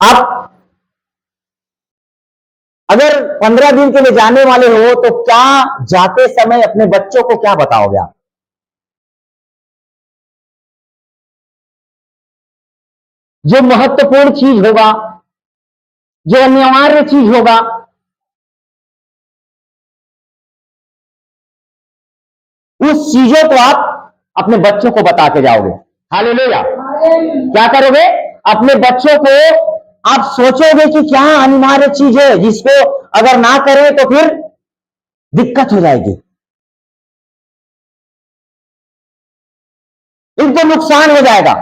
आप अगर 15 दिन के लिए जाने वाले हो तो क्या जाते समय अपने बच्चों को क्या बताओगे आप? जो महत्वपूर्ण चीज होगा, जो अनिवार्य चीज होगा, उस चीजों को आप अपने बच्चों को बता के जाओगे। हालेलुया। क्या करोगे? अपने बच्चों को आप सोचोगे कि क्या अनिवार्य चीज है जिसको अगर ना करें तो फिर दिक्कत हो जाएगी, इनको नुकसान हो जाएगा,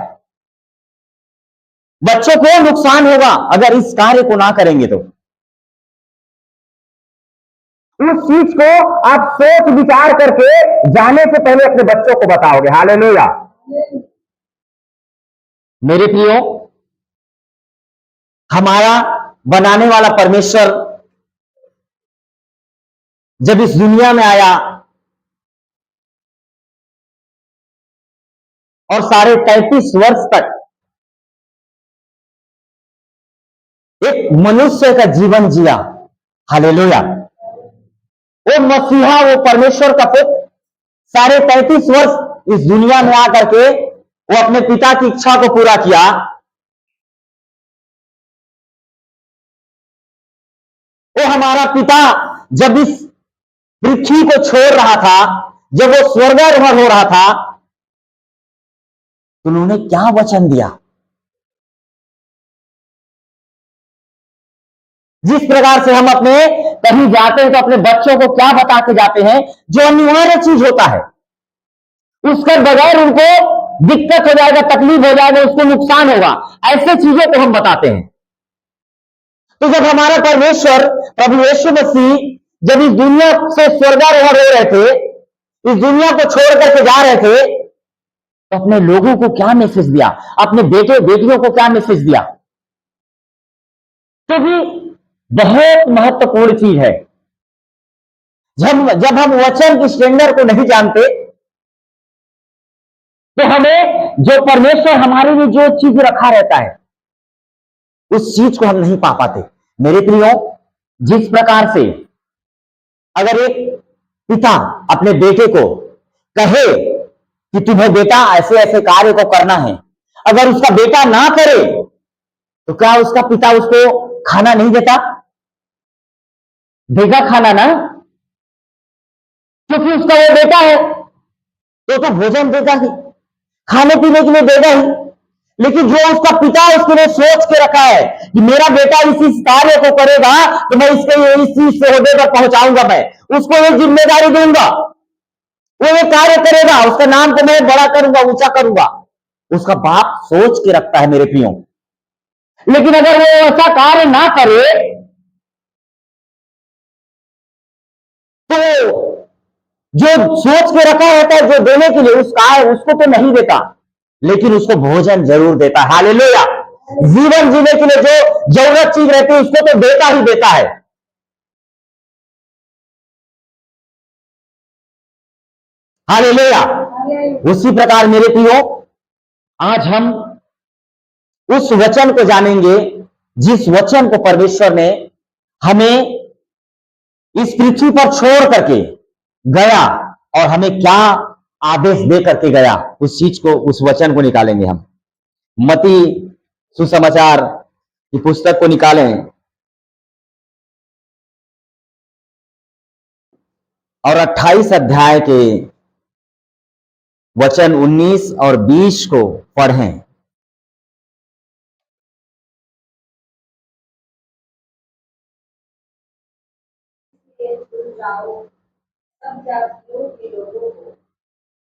बच्चों को नुकसान होगा अगर इस कार्य को ना करेंगे तो। उस चीज को आप सोच विचार करके जाने से पहले अपने बच्चों को बताओगे। हालेलुया। मेरे प्रियो, हमारा बनाने वाला परमेश्वर जब इस दुनिया में आया और साढ़े 33 वर्ष तक एक मनुष्य का जीवन जिया। हालेलुया। वो मसीहा, वो परमेश्वर का पुत्र साढ़े 33 वर्ष इस दुनिया में आकर के वो अपने पिता की इच्छा को पूरा किया। वो हमारा पिता जब इस पृथ्वी को छोड़ रहा था, जब वो स्वर्गारोहण हो रहा था, तो उन्होंने क्या वचन दिया? जिस प्रकार से हम अपने कहीं जाते हैं तो अपने बच्चों को क्या बता के जाते हैं? जो अनिवार्य चीज होता है, उसके बगैर उनको दिक्कत हो जाएगा, तकलीफ हो जाएगा, उसको नुकसान होगा, ऐसे चीजों को हम बताते हैं। तो जब हमारा परमेश्वर प्रभु यीशु मसीह जब इस दुनिया से स्वर्गारोहण हो रहे थे, इस दुनिया को छोड़ करके जा रहे थे, तो अपने लोगों को क्या मैसेज दिया? अपने बेटे बेटियों को क्या मैसेज दिया? क्योंकि बहुत महत्वपूर्ण चीज है। जब हम वचन की स्टैंडर्ड को नहीं जानते तो हमें जो परमेश्वर हमारे लिए जो चीज रखा रहता है उस चीज को हम नहीं पा पाते। मेरे प्रियो, जिस प्रकार से अगर एक पिता अपने बेटे को कहे कि तुम्हें बेटा ऐसे ऐसे कार्य को करना है, अगर उसका बेटा ना करे तो क्या उसका पिता उसको खाना नहीं देता? देगा खाना ना, क्योंकि उसका वो बेटा है तो भोजन देगा ही, खाने पीने के लिए देगा ही। लेकिन जो उसका पिता उसके लिए सोच के रखा है कि मेरा बेटा इस कार्य को करेगा तो मैं इसके इस चीज से ओहदे पर पहुंचाऊंगा, मैं उसको ये जिम्मेदारी दूंगा, वो ये कार्य करेगा, उसका नाम को मैं बड़ा करूंगा, ऊंचा करूंगा, उसका बाप सोच के रखता है मेरे प्रियो। लेकिन अगर वो ऐसा कार्य ना करे तो जो सोच के रखा रहता है जो देने के लिए उसको तो नहीं देता, लेकिन उसको भोजन जरूर देता है। हालेलुया। जीवन जीने के लिए जो जरूरत चीज रहती है उसको तो देता ही देता है। हालेलुया। उसी प्रकार मेरे प्रियो, आज हम उस वचन को जानेंगे जिस वचन को परमेश्वर ने हमें इस पृथ्वी पर छोड़ करके गया और हमें क्या आदेश दे करके गया, उस चीज को, उस वचन को निकालेंगे हम। मती सुसमाचार की पुस्तक को निकालें और 28 अध्याय के वचन 19 और 20 को पढ़ें। सब जातियों के लोगों को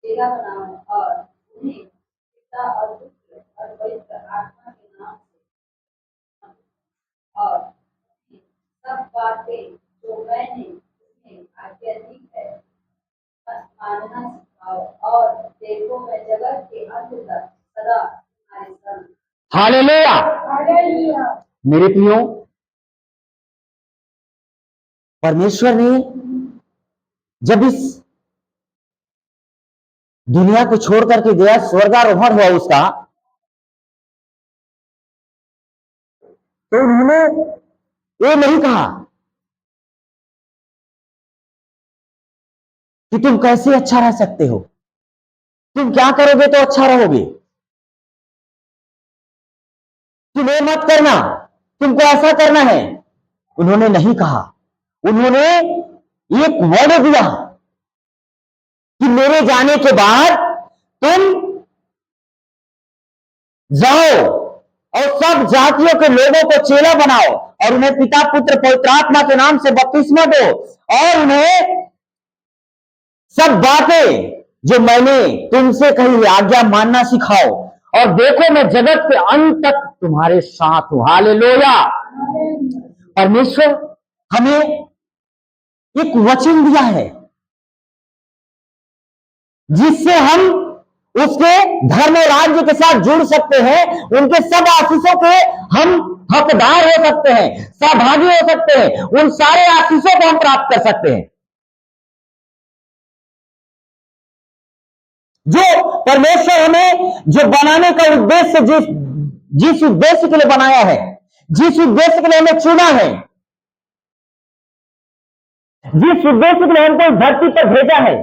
चेला बनाओ और उन्हें पिता और पुत्र और पवित्र आत्मा के नाम से और सब बातें जो मैंने तुम्हें आज्ञा दी है बस मानना सिखाओ, और देखो मैं जगत के अंत तक सदा तुम्हारे संग। हालेलुया। मेरे प्रियो, परमेश्वर ने जब इस दुनिया को छोड़ करके गया, स्वर्गारोहण हुआ उसका, तो उन्होंने ये नहीं कहा कि तुम कैसे अच्छा रह सकते हो, तुम क्या करोगे तो अच्छा रहोगे, तुम ये मत करना, तुमको ऐसा करना है। उन्होंने नहीं कहा। उन्होंने एक वर्ड दिया कि मेरे जाने के बाद तुम जाओ और सब जातियों के लोगों को चेला बनाओ और उन्हें पिता पुत्र पवित्र आत्मा के नाम से बपतिस्मा दो और उन्हें सब बातें जो मैंने तुमसे कही है आज्ञा मानना सिखाओ, और देखो मैं जगत के अंत तक तुम्हारे साथ हूं। हालेलुया। परमेश्वर हमें एक वचन दिया है जिससे हम उसके धर्म और राज्य के साथ जुड़ सकते हैं, उनके सब आशीषों के हम हकदार हो सकते हैं, सहभागी हो सकते हैं, उन सारे आशीषों को हम प्राप्त कर सकते हैं जो परमेश्वर हमें जो बनाने का उद्देश्य जिस उद्देश्य के लिए बनाया है, जिस उद्देश्य के लिए हमें चुना है, जिस उद्देश्य के लिए हमको इस धरती पर भेजा है,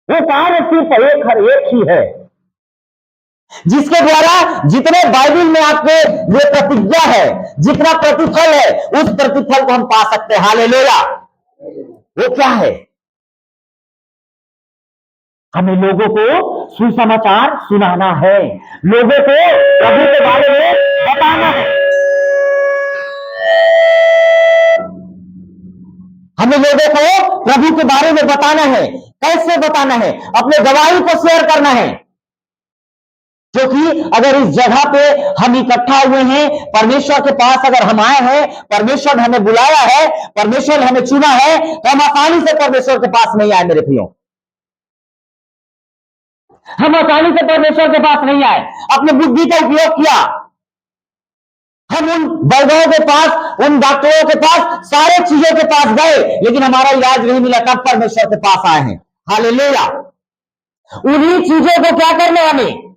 वो कार्य सिर्फ एक ही है जिसके द्वारा जितने बाइबल में आपके लिए प्रतिज्ञा है, जितना प्रतिफल है, उस प्रतिफल को हम पा सकते हैं। हालेलुया। वो क्या है? हमें लोगों को सुसमाचार सुनाना है, लोगों को प्रभु के बारे में बताना है, हमें लोगों को प्रभु के बारे में बताना है। कैसे बताना है? अपने गवाही को शेयर करना है, क्योंकि अगर इस जगह पे हम इकट्ठा हुए हैं, परमेश्वर के पास अगर हम आए हैं, परमेश्वर ने हमें बुलाया है, परमेश्वर ने हमें चुना है, तो हम आसानी से परमेश्वर के पास नहीं आए मेरे प्रियो। हम आसानी से परमेश्वर के पास नहीं आए, अपने बुद्धि का उपयोग किया, हम उन वैद्यों के पास, उन डॉक्टरों के पास, सारे चीजों के पास गए, लेकिन हमारा इलाज नहीं मिला, तब परमेश्वर के पास आए हैं। हालेलुया। उन्हीं चीजों को क्या करना है? हमें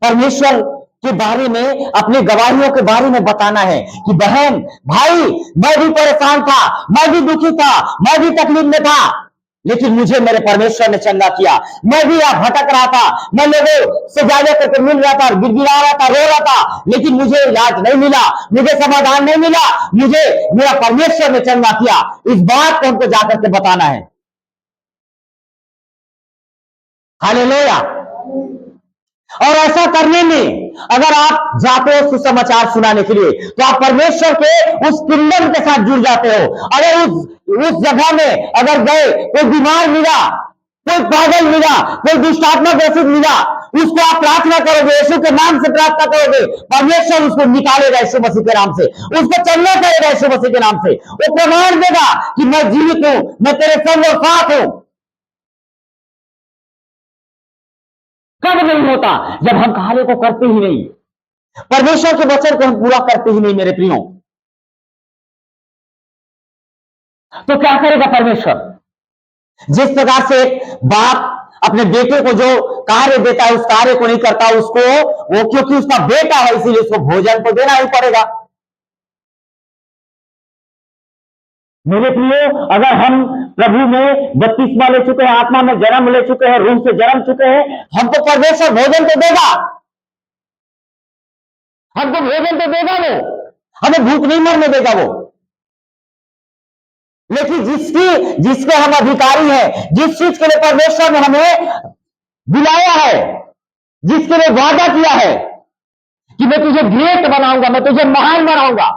परमेश्वर के बारे में, अपनी गवाहियों के बारे में बताना है कि बहन भाई, मैं भी परेशान था, मैं भी दुखी था, मैं भी तकलीफ में था, लेकिन मुझे मेरे परमेश्वर ने चंगा किया। मैं भी यहाँ भटक रहा था, मैं लोगों से जा करके मिल रहा था, गिड़गिड़ा रहा था, रो रहा था, लेकिन मुझे इलाज नहीं मिला, मुझे समाधान नहीं मिला, मुझे मेरा परमेश्वर ने चंगा किया। इस बात को हमको जाकर के बताना है। हालेलुया। और ऐसा करने में अगर आप जाते हो सुसमाचार सुनाने के लिए, तो आप परमेश्वर के उस किंगडम के साथ जुड़ जाते हो। अगर उस जगह में अगर गए, कोई बीमार मिला, कोई पागल मिला, कोई दुष्टात्मा ग्रसित मिला, उसको आप प्रार्थना करोगे, यीशु के नाम से प्रार्थना करोगे, परमेश्वर उसको निकालेगा यीशु मसीह के नाम से, उसको चलना करेगा यीशु मसीह के नाम से। वो प्रमाण देगा कि मैं जीवित हूं, मैं तेरे संग और साथ हूं। कब नहीं होता? जब हम कार्य को करते ही नहीं, परमेश्वर के वचन को हम पूरा करते ही नहीं मेरे प्रियो। तो क्या करेगा परमेश्वर? जिस प्रकार से एक बाप अपने बेटे को जो कार्य देता है, उस कार्य को नहीं करता, उसको वो क्योंकि उसका बेटा है इसीलिए उसको भोजन तो देना ही पड़ेगा। मेरे प्रियो, अगर हम प्रभु में बपतिस्मा ले चुके हैं, आत्मा में जन्म ले चुके हैं, रूह से जन्म चुके हैं, हमको परमेश्वर भोजन तो देगा, हमको भोजन तो देगा, वो हमें भूख नहीं मरने देगा वो। लेकिन जिसके हम अधिकारी हैं, जिस चीज के लिए परमेश्वर ने हमें बुलाया है, जिसके लिए वादा किया है कि मैं तुझे ग्रेट बनाऊंगा, मैं तुझे महान बनाऊंगा,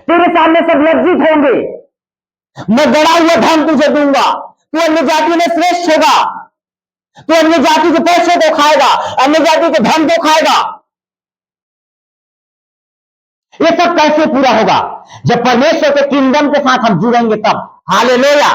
तेरे सामने सब लज्जित होंगे, मैं गड़ा हुआ धन तुझे दूंगा, तू अन्य जाति में श्रेष्ठ होगा, तू अन्य जाति के पैसे को खाएगा, अन्य जाति के धन को खाएगा। ये सब कैसे पूरा होगा? जब परमेश्वर के किंगडम के साथ हम जुड़ेंगे तब। हालेलुया।